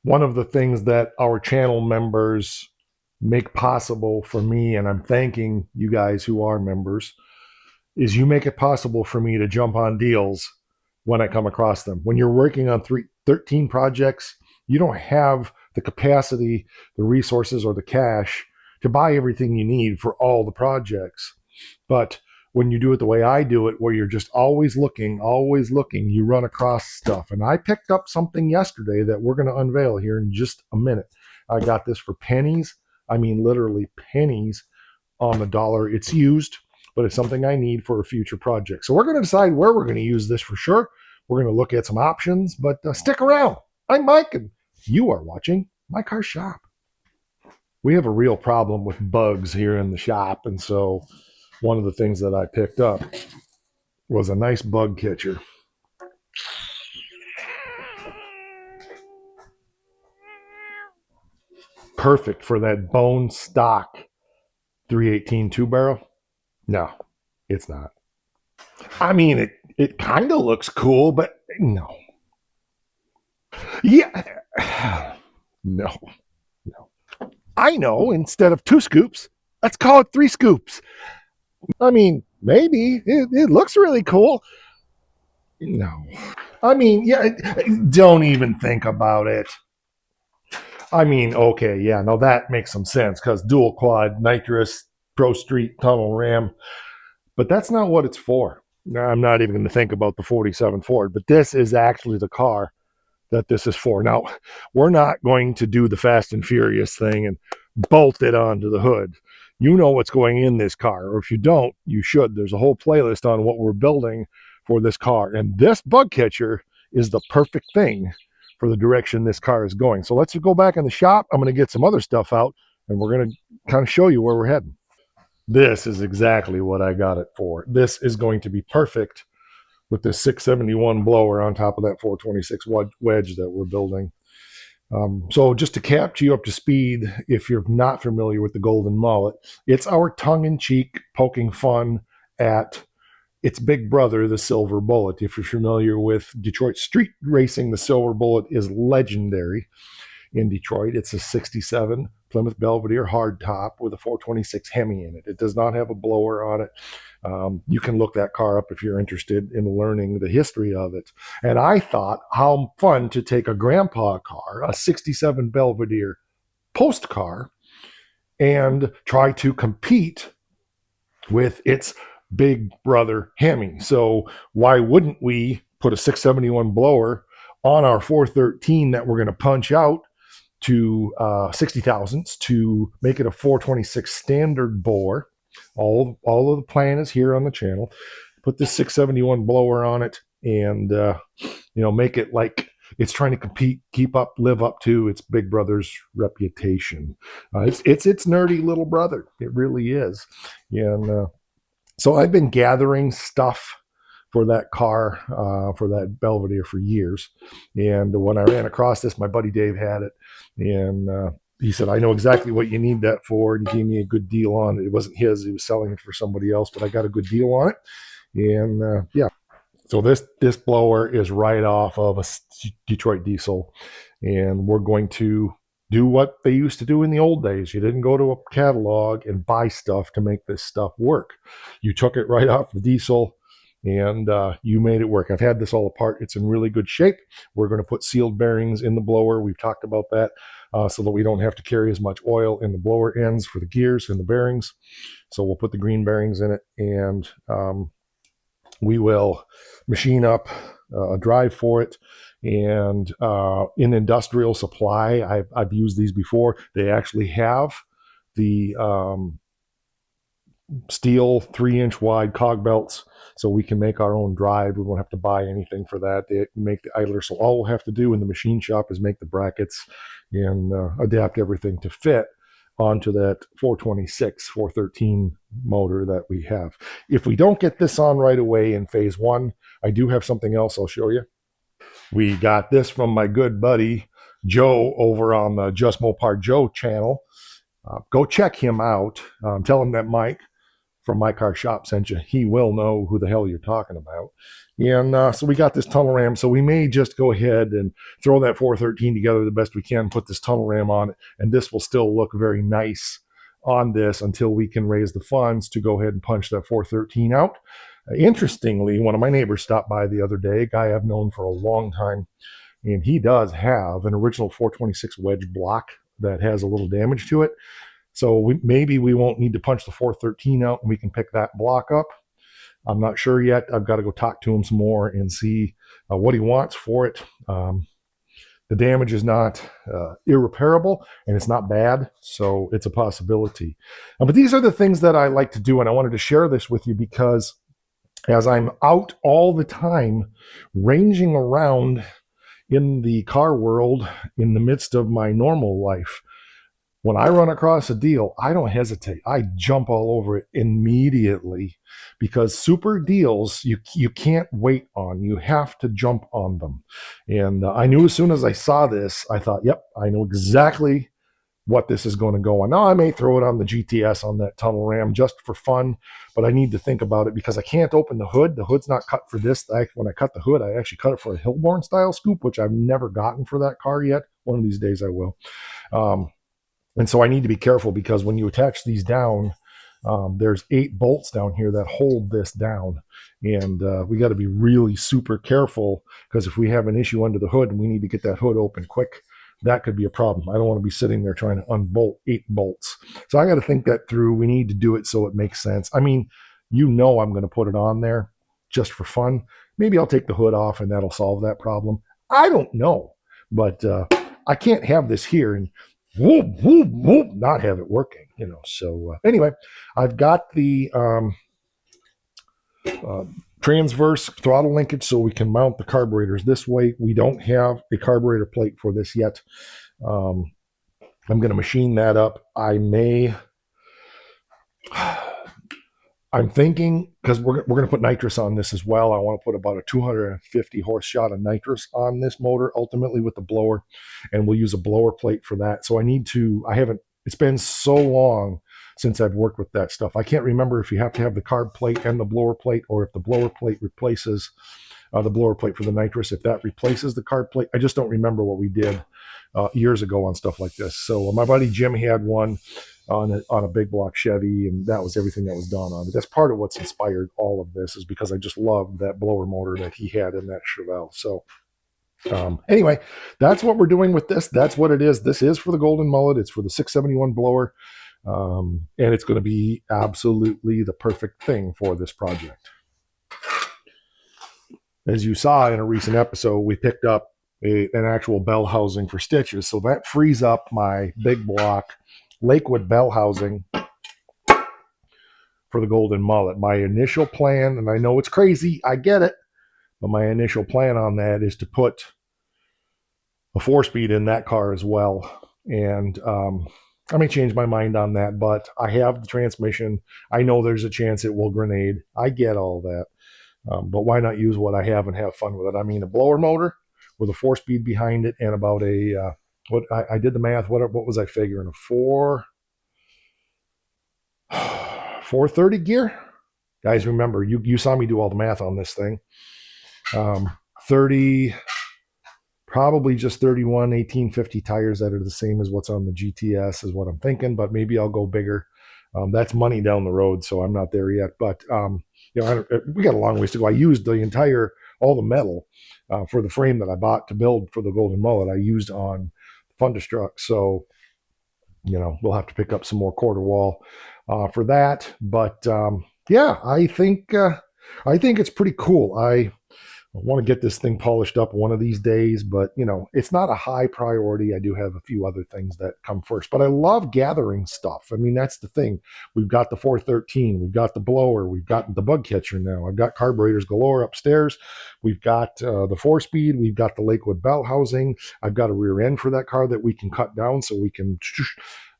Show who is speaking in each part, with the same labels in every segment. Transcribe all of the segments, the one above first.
Speaker 1: One of the things that our channel members make possible for me, and I'm thanking you guys who are members, is you make it possible for me to jump on deals when I come across them. When you're working on 13 projects, you don't have the capacity, the resources, or the cash to buy everything you need for all the projects. But when you do it the way I do it, where you're just always looking, you run across stuff. And I picked up something yesterday that we're going to unveil here in just a minute. I got this for pennies. I mean, literally pennies on the dollar. It's used, but it's something I need for a future project. So we're going to decide where we're going to use this for sure. We're going to look at some options, but stick around. I'm Mike, and you are watching My Car Shop. We have a real problem with bugs here in the shop, and so one of the things that I picked up was a nice bug catcher. Perfect for that bone stock 318 two barrel. No, it's not. I mean, it kind of looks cool, but no. Yeah. No. No. I know, instead of 2 scoops, let's call it 3 scoops. I mean, maybe it looks really cool. No. I mean, yeah, don't even think about it. I mean, okay, yeah, no, that makes some sense because dual quad, nitrous, Pro Street, tunnel ram, but that's not what it's for. I'm not even going to think about the 47 Ford, but this is actually the car that this is for. Now, we're not going to do the Fast and Furious thing and bolt it onto the hood. You know what's going in this car, or if you don't, you should. There's a whole playlist on what we're building for this car, and this bug catcher is the perfect thing for the direction this car is going. So let's go back in the shop. I'm going to get some other stuff out, and we're going to kind of show you where we're heading. This is exactly what I got it for. This is going to be perfect with this 671 blower on top of that 426 wedge that we're building. So just to catch you up to speed, if you're not familiar with the Golden Mullet, it's our tongue-in-cheek poking fun at its big brother, the Silver Bullet. If you're familiar with Detroit street racing, the Silver Bullet is legendary in Detroit. It's a 67 Plymouth Belvedere hardtop with a 426 Hemi in it. It does not have a blower on it. You can look that car up if you're interested in learning the history of it. And I thought how fun to take a grandpa car, a 67 Belvedere post car, and try to compete with its big brother Hemi. So why wouldn't we put a 671 blower on our 413 that we're going to punch out to 60 thousandths to make it a 426 standard bore? All of the plan is here on the channel. Put this 671 blower on it, and make it like it's trying to compete, live up to its big brother's reputation. It's its nerdy little brother. It really is. And so I've been gathering stuff for that car, for that Belvedere for years. And when I ran across this, my buddy Dave had it, and he said, I know exactly what you need that for. And he gave me a good deal on it. It wasn't his, he was selling it for somebody else, but I got a good deal on it. And yeah, so this blower is right off of a Detroit diesel, and we're going to do what they used to do in the old days. You didn't go to a catalog and buy stuff to make this stuff work. You took it right off the diesel, and you made it work. I've had this all apart. It's in really good shape. We're going to put sealed bearings in the blower. We've talked about that, so that we don't have to carry as much oil in the blower ends for the gears and the bearings. So we'll put the green bearings in it, and we will machine up a drive for it. And in industrial supply, I've used these before. They actually have the steel 3-inch wide cog belts, so we can make our own drive. We won't have to buy anything for that. They make the idler, so all we'll have to do in the machine shop is make the brackets and adapt everything to fit onto that 426 413 motor that we have. If we don't get this on right away in phase 1, I do have something else I'll show you. We got this from my good buddy Joe over on the Just Mopar Joe channel. Go check him out. Tell him that Mike from My Car Shop sent you, he will know who the hell you're talking about. And so we got this tunnel ram. So we may just go ahead and throw that 413 together the best we can, put this tunnel ram on it, and this will still look very nice on this until we can raise the funds to go ahead and punch that 413 out. Interestingly, one of my neighbors stopped by the other day, a guy I've known for a long time, and he does have an original 426 wedge block that has a little damage to it. So maybe we won't need to punch the 413 out and we can pick that block up. I'm not sure yet. I've got to go talk to him some more and see what he wants for it. The damage is not irreparable and it's not bad, so it's a possibility. But these are the things that I like to do, and I wanted to share this with you because as I'm out all the time ranging around in the car world in the midst of my normal life, when I run across a deal, I don't hesitate. I jump all over it immediately because super deals you can't wait on. You have to jump on them. And I knew as soon as I saw this, I thought, yep, I know exactly what this is going to go on. Now, I may throw it on the GTS on that tunnel ram just for fun, but I need to think about it because I can't open the hood. The hood's not cut for this. When I cut the hood, I actually cut it for a Hillborn style scoop, which I've never gotten for that car yet. One of these days I will. And so I need to be careful because when you attach these down, there's 8 bolts down here that hold this down. And we got to be really super careful because if we have an issue under the hood and we need to get that hood open quick, that could be a problem. I don't want to be sitting there trying to unbolt 8 bolts. So I got to think that through. We need to do it so it makes sense. I mean, I'm going to put it on there just for fun. Maybe I'll take the hood off and that'll solve that problem. I don't know. But I can't have this here and whoop, whoop, whoop, not have it working, So anyway, I've got the transverse throttle linkage so we can mount the carburetors this way. We don't have a carburetor plate for this yet. I'm going to machine that up. I'm thinking, because we're going to put nitrous on this as well. I want to put about a 250 horse shot of nitrous on this motor, ultimately with the blower, and we'll use a blower plate for that. So it's been so long since I've worked with that stuff. I can't remember if you have to have the carb plate and the blower plate, or if the blower plate replaces the blower plate for the nitrous, if that replaces the carb plate. I just don't remember what we did years ago on stuff like this. So my buddy Jim had one on a big block Chevy, and that was everything that was done on it. That's part of what's inspired all of this, is because I just loved that blower motor that he had in that Chevelle. So anyway, that's what we're doing with this. That's what it is. This is for the Golden Mullet. It's for the 671 blower, and it's going to be absolutely the perfect thing for this project. As you saw in a recent episode, we picked up an actual bell housing for stitches, so that frees up my big block Lakewood bell housing for the Golden Mullet. My initial plan, and I know it's crazy, I get it, but my initial plan on that is to put a 4-speed in that car as well. And I may change my mind on that, but I have the transmission. I know there's a chance it will grenade. I get all that. But why not use what I have and have fun with it? I mean, a blower motor with a 4-speed behind it and about a what I did the math. What was I figuring? A 430 gear. Guys, remember, you saw me do all the math on this thing. 30, probably just 31 1850 tires that are the same as what's on the GTS is what I'm thinking, but maybe I'll go bigger. That's money down the road, so I'm not there yet. But we got a long ways to go. I used all the metal for the frame that I bought to build for the Golden Mullet. I used on Thunderstruck, so we'll have to pick up some more quarter wall for that. But I think it's pretty cool. I want to get this thing polished up one of these days, but it's not a high priority. I do have a few other things that come first, but I love gathering stuff. I mean, that's the thing. We've got the 413, we've got the blower, we've got the bug catcher now. I've got carburetors galore upstairs. We've got the 4-speed, we've got the Lakewood bell housing. I've got a rear end for that car that we can cut down so we can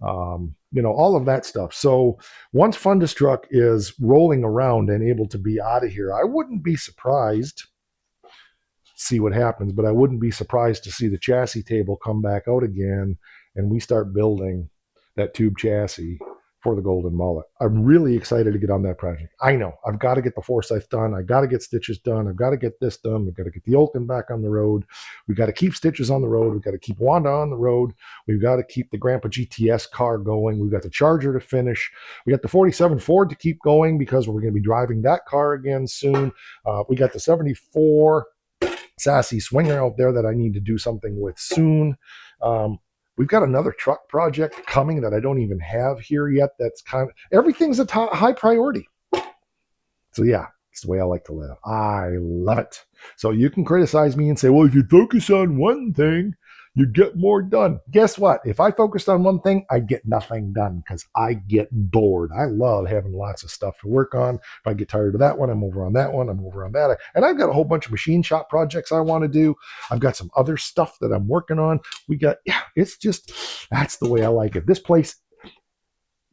Speaker 1: all of that stuff. So once Thunderstruck is rolling around and able to be out of here, I wouldn't be surprised, see what happens, but I wouldn't be surprised to see the chassis table come back out again and we start building that tube chassis for the Golden Mullet. I'm really excited to get on that project. I know I've got to get the Forsyth done. I got to get stitches done. I've got to get this done. We've got to get the Olkin back on the road. We've got to keep stitches on the road. We've got to keep Wanda on the road. We've got to keep the Grandpa GTS car going. We've got the Charger to finish. We got the 47 Ford to keep going because we're going to be driving that car again soon. We got the 74 Sassy Swinger out there that I need to do something with soon. We've got another truck project coming that I don't even have here yet. That's kind of, everything's a high priority. So yeah, it's the way I like to live. I love it. So you can criticize me and say, well, if you focus on one thing, you get more done. Guess what? If I focused on one thing, I get nothing done because I get bored. I love having lots of stuff to work on. If I get tired of that one, I'm over on that one. I'm over on that. And I've got a whole bunch of machine shop projects I want to do. I've got some other stuff that I'm working on. It's just, that's the way I like it. This place,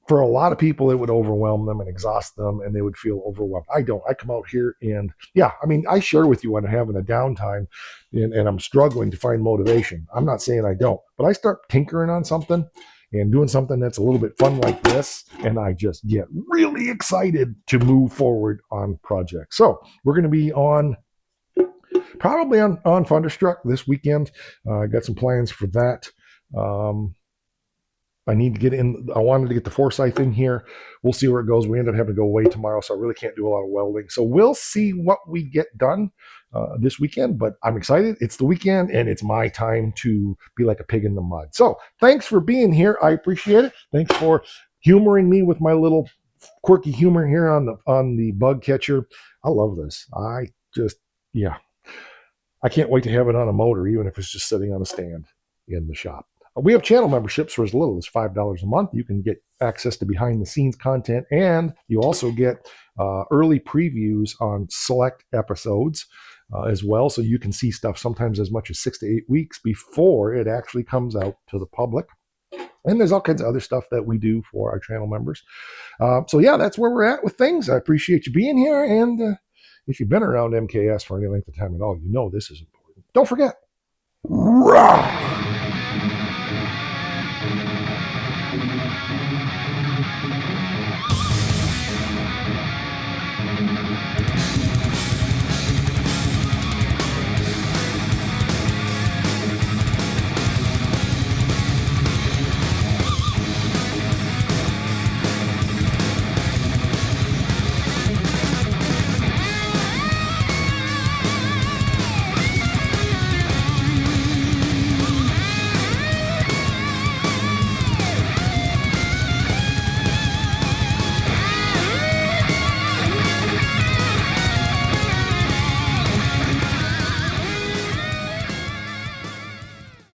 Speaker 1: for a lot of people, it would overwhelm them and exhaust them, and they would feel overwhelmed. I don't. I come out here and, I share with you when I'm having a downtime and I'm struggling to find motivation. I'm not saying I don't, but I start tinkering on something and doing something that's a little bit fun like this, and I just get really excited to move forward on projects. So we're going to be probably on Thunderstruck this weekend. I got some plans for that. I need to get in. I wanted to get the Forsyth in here. We'll see where it goes. We end up having to go away tomorrow, so I really can't do a lot of welding. So we'll see what we get done this weekend, but I'm excited. It's the weekend, and it's my time to be like a pig in the mud. So thanks for being here. I appreciate it. Thanks for humoring me with my little quirky humor here on the bug catcher. I love this. I can't wait to have it on a motor, even if it's just sitting on a stand in the shop. We have channel memberships for as little as $5 a month. You can get access to behind-the-scenes content, and you also get early previews on select episodes as well, so you can see stuff sometimes as much as 6 to 8 weeks before it actually comes out to the public. And there's all kinds of other stuff that we do for our channel members. So yeah, that's where we're at with things. I appreciate you being here, and if you've been around MKS for any length of time at all, you know this is important. Don't forget. Rah!